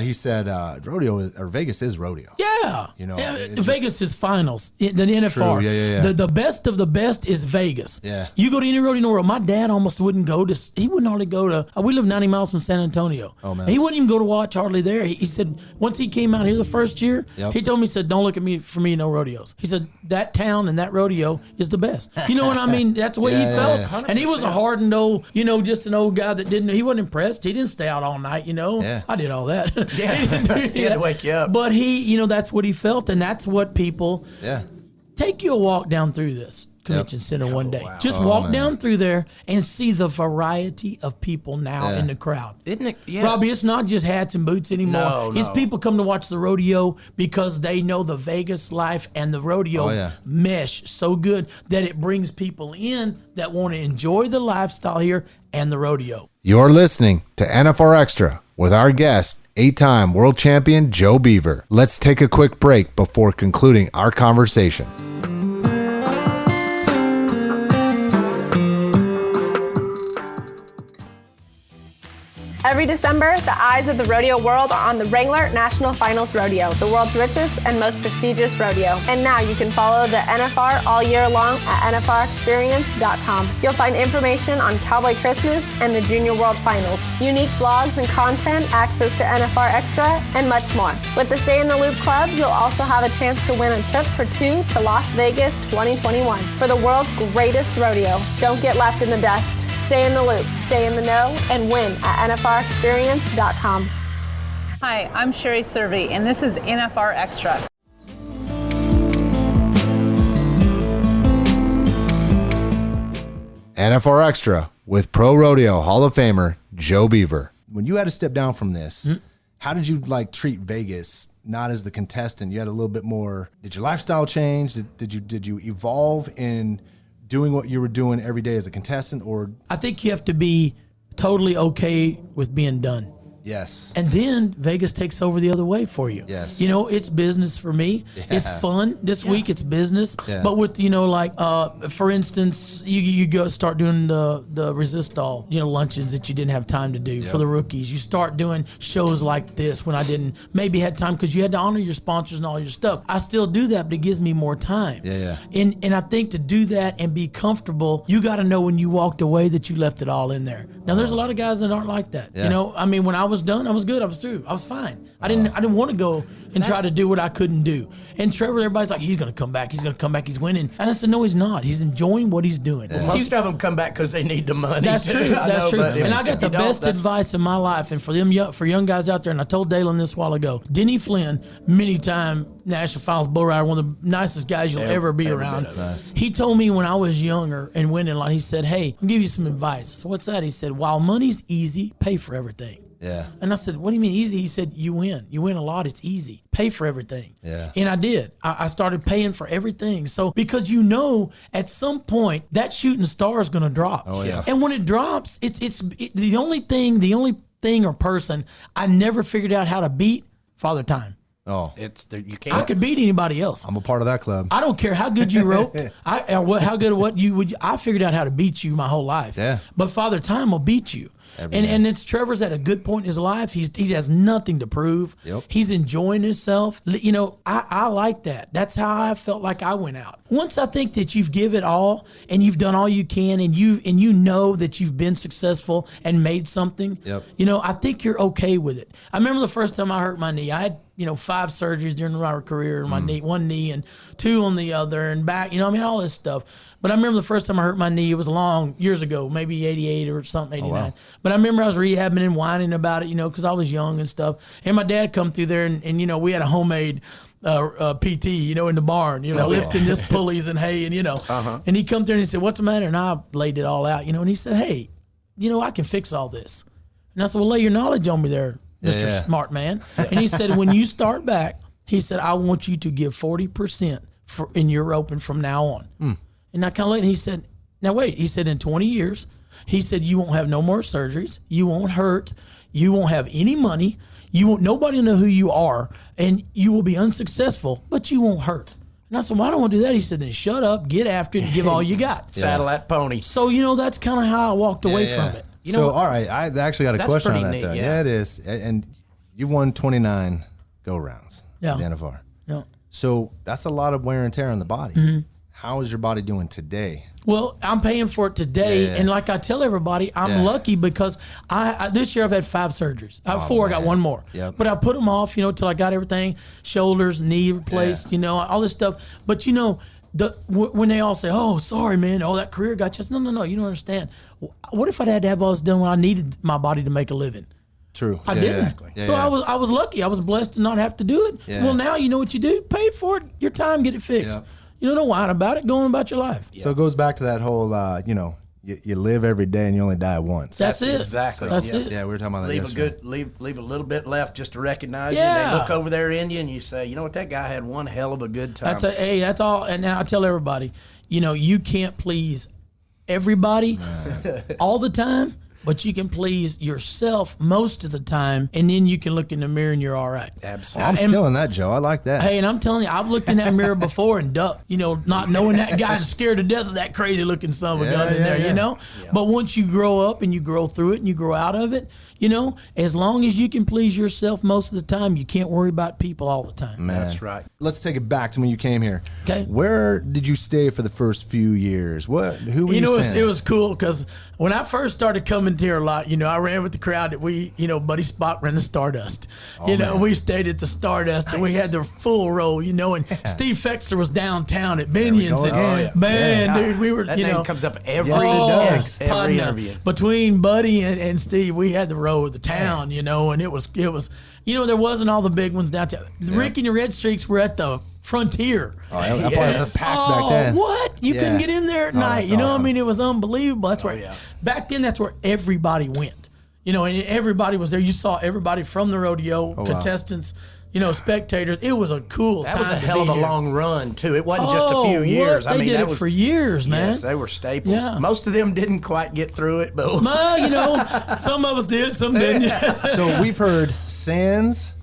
He said Vegas is rodeo. Yeah. You know, Vegas is finals. The NFR. True. Yeah. The best of the best is Vegas. Yeah. You go to any rodeo in the world. My dad almost wouldn't go to, he wouldn't hardly go to, we live 90 miles from San Antonio. Oh, man. He wouldn't even go to watch hardly there. He said, once he came out here the first year, he told me, he said, don't look at me for me, no rodeos. He said, that town and that rodeo is the best. You know what I mean? That's the way he felt. 100%. And he was a hardened old, just an old guy that he wasn't impressed. He didn't stay out all night, Yeah. I did all that. Yeah. He had to wake you up. But he, that's what he felt, and that's what people... Yeah. Take you a walk down through this convention center one day. Wow. Just walk down through there and see the variety of people now in the crowd. Isn't it? Yes. Robbie, it's not just hats and boots anymore. No. It's people come to watch the rodeo because they know the Vegas life and the rodeo mesh so good that it brings people in that want to enjoy the lifestyle here and the rodeo. You're listening to NFR Extra with our guest, 8-time world champion Joe Beaver. Let's take a quick break before concluding our conversation. Every December, the eyes of the rodeo world are on the Wrangler National Finals Rodeo, the world's richest and most prestigious rodeo. And now you can follow the NFR all year long at NFRexperience.com. You'll find information on Cowboy Christmas and the Junior World Finals, unique blogs and content, access to NFR Extra, and much more. With the Stay in the Loop Club, you'll also have a chance to win a trip for two to Las Vegas 2021 for the world's greatest rodeo. Don't get left in the dust. Stay in the loop, stay in the know, and win at NFRexperience.com. Hi, I'm Sherry Servey, and this is NFR Extra. NFR Extra with ProRodeo Hall of Famer Joe Beaver. When you had to step down from this, how did you treat Vegas? Not as the contestant, you had a little bit more. Did your lifestyle change? Did you evolve in doing what you were doing every day as a contestant? Or I think you have to be totally okay with being done. Yes. And then Vegas takes over the other way for you. Yes. It's business for me. Yeah. It's fun. This week it's business. Yeah. But with, for instance, you go start doing the resist all, luncheons that you didn't have time to do for the rookies. You start doing shows like this when I didn't maybe had time because you had to honor your sponsors and all your stuff. I still do that, but it gives me more time. Yeah. And I think to do that and be comfortable, you got to know when you walked away that you left it all in there. Now, there's a lot of guys that aren't like that. Yeah. When I was done, I was good. I was through. I was fine. I didn't want to go and try to do what I couldn't do. And Trevor, everybody's like, he's going to come back. He's going to come back. He's winning. And I said, no, he's not. He's enjoying what he's doing. Well, most of them come back because they need the money. That's true. That's true. And I got the best advice in my life. And for young guys out there, and I told Dalen this a while ago, Denny Flynn, many-time National Finals bull rider, one of the nicest guys you'll ever be around. Nice. He told me when I was younger and winning a lot, he said, hey, I'll give you some advice. So what's that? He said, while money's easy, pay for everything. Yeah. And I said, what do you mean easy? He said, you win. You win a lot. It's easy. Pay for everything. Yeah. And I did. I started paying for everything. So because at some point that shooting star is going to drop. Oh, yeah. And when it drops, it's the only thing or person I never figured out how to beat, Father Time. Oh, you can't. I could beat anybody else. I'm a part of that club. I don't care how good you roped. How good what you would. I figured out how to beat you my whole life. Yeah. But Father Time will beat you. And it's Trevor's at a good point in his life. He has nothing to prove. Yep. He's enjoying himself. You know, I like that. That's how I felt like I went out. Once I think that you've give it all and you've done all you can and you know that you've been successful and made something. Yep. You know, I think you're okay with it. I remember the first time I hurt my knee. I had 5 surgeries during my career. My knee, one knee and 2 on the other, and back. All this stuff. But I remember the first time I hurt my knee. It was years ago, maybe 88 or something, 89. Oh, wow. But I remember I was rehabbing and whining about it, because I was young and stuff. And my dad come through there, and we had a homemade PT, in the barn, lifting this pulleys and hay, and And he come through and he said, "What's the matter?" And I laid it all out, and he said, "Hey, I can fix all this." And I said, "Well, lay your knowledge on me there, Mr. Smart Man." And he said, "When you start back," he said, "I want you to give 40% in your roping from now on." And I kind of looked, and he said, "Now wait," he said, "in 20 years, he said, you won't have no more surgeries. You won't hurt. You won't have any money. Nobody will know who you are, and you will be unsuccessful, but you won't hurt." And I said, "Well, I don't want to do that." He said, "Then shut up, get after it, and give all you got." Saddle that pony. So, that's kind of how I walked away from it. All right, I actually got a question on that, though. Yeah, it is. And you've won 29 go-rounds at the NFR. Yeah. So that's a lot of wear and tear on the body. Mm-hmm. How is your body doing today? Well, I'm paying for it today, and like I tell everybody, I'm lucky because I this year I've had 5 surgeries. I have 4, I got 1 more. Yep. But I put them off, till I got everything, shoulders, knee replaced, all this stuff. But when they all say, "Oh, sorry, man, that career got you," no, you don't understand. What if I'd had to have all this done when I needed my body to make a living? True. I didn't. So I was lucky. I was blessed to not have to do it. Yeah. Well, now you know what you do. Pay for it. Your time, get it fixed. Yeah. Don't whine about it. Go on about your life. So it goes back to that whole, you live every day and you only die once. That's it. Exactly. That's it. Yeah, we were talking about that yesterday. Leave a little bit left just to recognize you. And they look over there in you and you say, "You know what? That guy had one hell of a good time." That's all. And now I tell everybody, you can't please everybody all the time, but you can please yourself most of the time, and then you can look in the mirror and you're all right. Absolutely. I'm still in that, Joe. I like that. Hey, and I'm telling you, I've looked in that mirror before and ducked, not knowing that guy and scared to death of that crazy looking son of a gun in there, Yeah. But once you grow up and you grow through it and you grow out of it, as long as you can please yourself most of the time, you can't worry about people all the time. Man. That's right. Let's take it back to when you came here. Okay. Where did you stay for the first few years? Who were you staying? It was cool because when I first started coming here a lot, I ran with the crowd that Buddy Spock ran the Stardust. We stayed at the Stardust and we had the full roll, and Steve Fexler was downtown at Binion's. Dude, we were, that name comes up every interview. Between Buddy and Steve, we had the roll of the town, and it was, there wasn't all the big ones downtown. Rick and the Red Streaks were at the Frontier. That part was packed back then. What? You couldn't get in there at night. Awesome. It was unbelievable. That's where back then. That's where everybody went. And everybody was there. You saw everybody from the rodeo, contestants, spectators. It was a cool time. That was a hell of a long run too. It wasn't just a few years. They did it for years, man. Yes, they were staples. Yeah. Most of them didn't quite get through it, but some of us did, some didn't. So we've heard Sands,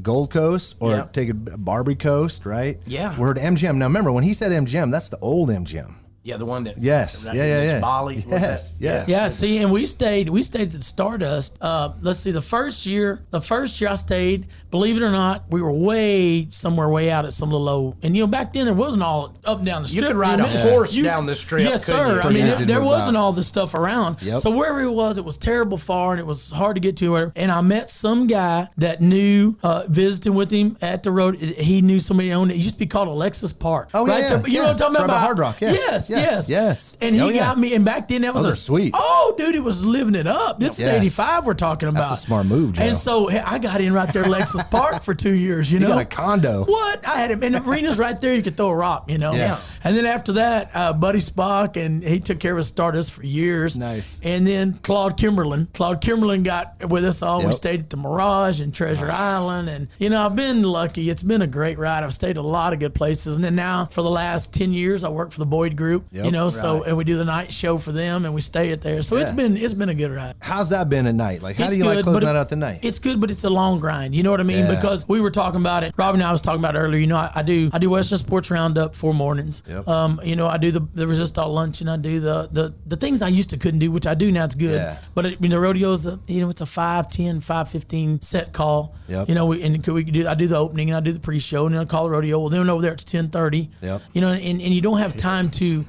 Gold Coast, or take it Barbary Coast, right? Yeah. We heard MGM. Now remember when he said MGM, that's the old MGM. Yeah, the one that. Yes. Yeah. Bali. Yes. Yeah. Yeah. See, and we stayed at the Stardust. Let's see. The first year I stayed. Believe it or not, we were somewhere way out at some little low. And back then there wasn't all up and down the strip. You could ride a horse down the strip. Yes, sir. There wasn't all this stuff around. Yep. So wherever it was terrible far, and it was hard to get to. And I met some guy that knew, visiting with him at the road. He knew somebody owned it. It used to be called Alexis Park. Oh, right yeah. You know what I'm talking It's right about? by Hard Rock. Yeah. Yes. And he got me. And back then that was Those are sweet. Oh, dude, it was living it up. This is 85 we're talking about. That's a smart move, Joe. And so I got in right there at Alexis Park for 2 years. You got a condo. What? I had him. And the arena's right there. You could throw a rock, Yes. And then after that, Buddy Spock, and he took care of his Stardust for years. Nice. And then Claude Kimberlin got with us all. Yep. We stayed at the Mirage and Treasure Island. And, I've been lucky. It's been a great ride. I've stayed at a lot of good places. And then now for the last 10 years, I work for the Boyd Group. group, so, and we do the night show for them and we stay at there. So it's been a good ride. How's that been at night? Like, how do you like closing that out the night? It's good, but it's a long grind. You know what I mean? Because we were talking about it. Robbie and I was talking about it earlier. I do Western Sports Roundup 4 mornings. Yep. I do the Resist All Luncheon. I do the things I used to couldn't do, which I do now. It's good. Yeah. But the rodeo's it's a 5:10, 5:15 set call. Yep. I do the opening and I do the pre-show and then I call the rodeo. Well, then over there it's 10:30. Yep. And you don't have time to.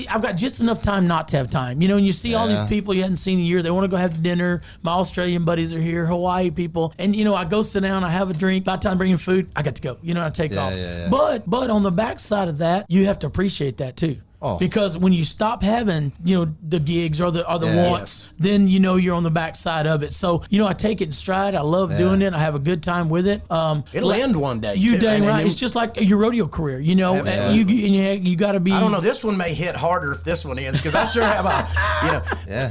I've got just enough time not to have time. And you see all these people you hadn't seen in years. They want to go have dinner. My Australian buddies are here, Hawaii people. And, I go sit down, I have a drink. By the time bringing food, I got to go. I take off. Yeah. But on the backside of that, you have to appreciate that too. Oh. Because when you stop having, the gigs or the wants, then you're on the backside of it. So, I take it in stride. I love doing it. I have a good time with it. It'll end one day. You dang right. It's just like your rodeo career. You got to be. I don't know. This one may hit harder if this one ends because I sure have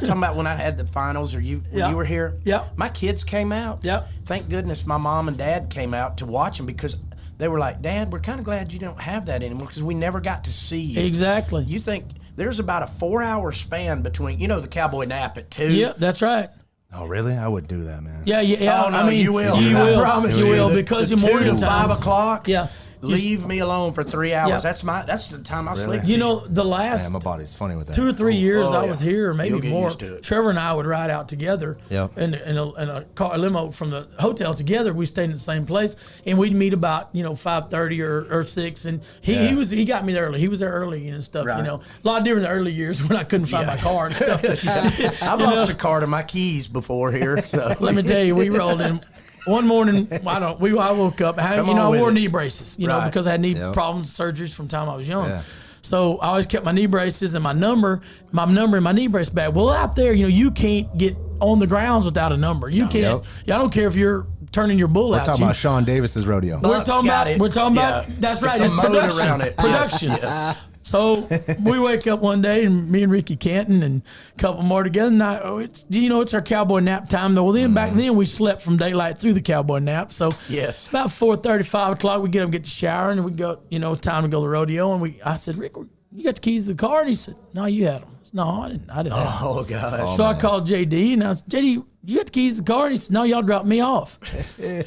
talking about when I had the finals or you were here. Yeah. My kids came out. Yeah. Thank goodness my mom and dad came out to watch them because they were like, Dad, we're kind of glad you don't have that anymore because we never got to see you. Exactly. You think there's about a 4-hour span between, the cowboy nap at 2. Yeah, that's right. Oh, really? I wouldn't do that, man. Yeah. Oh, no, you will. You will. I promise you will because the morning 5 o'clock. Yeah. Leave me alone for 3 hours. Yeah. That's the time I sleep. The last my body's funny with that. 2 or 3 years I was here, maybe more. Trevor and I would ride out together in a limo from the hotel together. We stayed in the same place, and we'd meet about 5:30 or 6. And he got me there early. He was there early and stuff. Right. A lot different in the early years when I couldn't find my car and stuff. I've lost a car to my keys before here. So let me tell you, we rolled in. One morning, I woke up. I wore knee braces, because I had knee problems, surgeries from the time I was young. Yeah. So I always kept my knee braces and my number in my knee brace bag. Well, out there, you can't get on the grounds without a number. You can't. I don't care if you're turning your bull out. We're talking about Sean Davis's rodeo. We're talking about. That's right. It's production. Around it. Production. Yes. So we wake up one day, and me and Ricky Canton and a couple more together. And it's our cowboy nap time. Well, then back then we slept from daylight through the cowboy nap. So yes, about 4:30, 5 o'clock, we get the shower, and we go. Time to go to the rodeo. And I said, Rick, you got the keys to the car? And he said, No, you had them. I said, No, I didn't. Oh gosh. So I called JD, and I said, JD, you got the keys to the car? And he said, No, y'all dropped me off.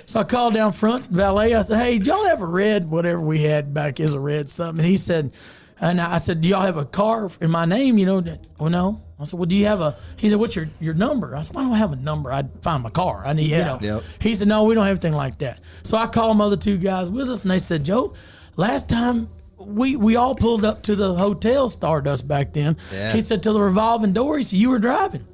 So I called down front, valet. I said, Hey, did y'all have a red, whatever we had back as a red something? And he said. And I said, do y'all have a car in my name? Well, no. I said, well, do you have he said, what's your number? I said, well, I don't have a number. I'd find my car. I need, Yep. He said, no, we don't have anything like that. So I called my other 2 guys with us, and they said, Joe, last time we all pulled up to the hotel Stardust back then. Yeah. He said, to the revolving door, he said, you were driving.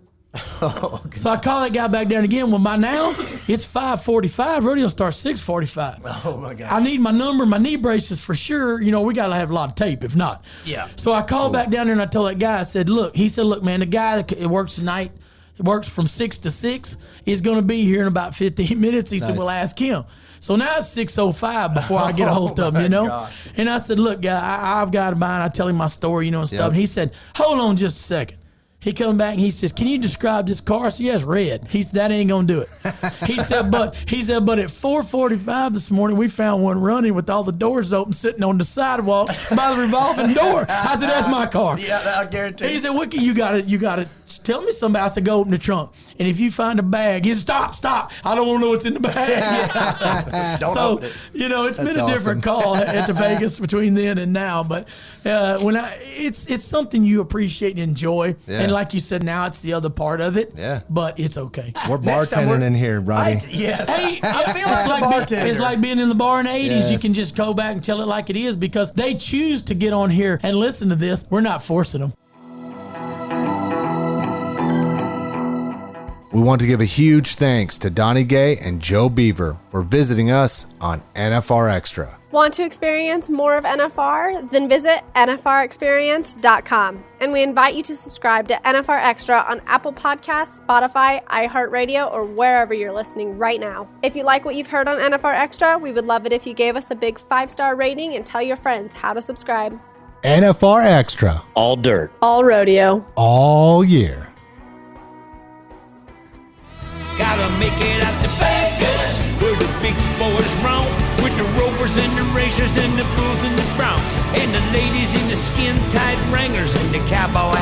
So I call that guy back down again. Well, by now it's 5:45. Rodeo starts 6:45. Oh my God! I need my number, my knee braces for sure. We gotta have a lot of tape, if not. Yeah. So I called back down there and I told that guy. I said, look, man, the guy that works tonight, works from 6 to 6, is gonna be here in about 15 minutes. He said, well, ask him. So now it's 6:05 before I get a hold of him, Gosh. And I said, look, guy, I've got mine. I tell him my story, and stuff. And he said, hold on just a second. He comes back and he says, can you describe this car? I said, yes, red. He said, that ain't going to do it. He said, but at 4:45 this morning, we found one running with all the doors open, sitting on the sidewalk by the revolving door. I said, that's my car. Yeah, I guarantee. He said, Wiki, you got to tell me something. I said, go open the trunk. And if you find a bag, he said, stop. I don't want to know what's in the bag. Don't open it. It's been a different call at the Vegas between then and now. But it's something you appreciate and enjoy. Yeah. And like you said, now it's the other part of it. Yeah. But it's okay. We're bartending in here, Robbie. Yes. Hey, I feel it's like being in the bar in the 80s. Yes. You can just go back and tell it like it is because they choose to get on here and listen to this. We're not forcing them. We want to give a huge thanks to Donnie Gay and Joe Beaver for visiting us on NFR Extra. Want to experience more of NFR? Then visit nfrexperience.com. And we invite you to subscribe to NFR Extra on Apple Podcasts, Spotify, iHeartRadio, or wherever you're listening right now. If you like what you've heard on NFR Extra, we would love it if you gave us a big 5-star rating and tell your friends how to subscribe. NFR Extra. All dirt. All rodeo. All year. Gotta make it out to Vegas, where the big boys roam, with the rovers and the racers and the bulls and the broncs, and the ladies in the ski skin-tight wranglers and the cowboy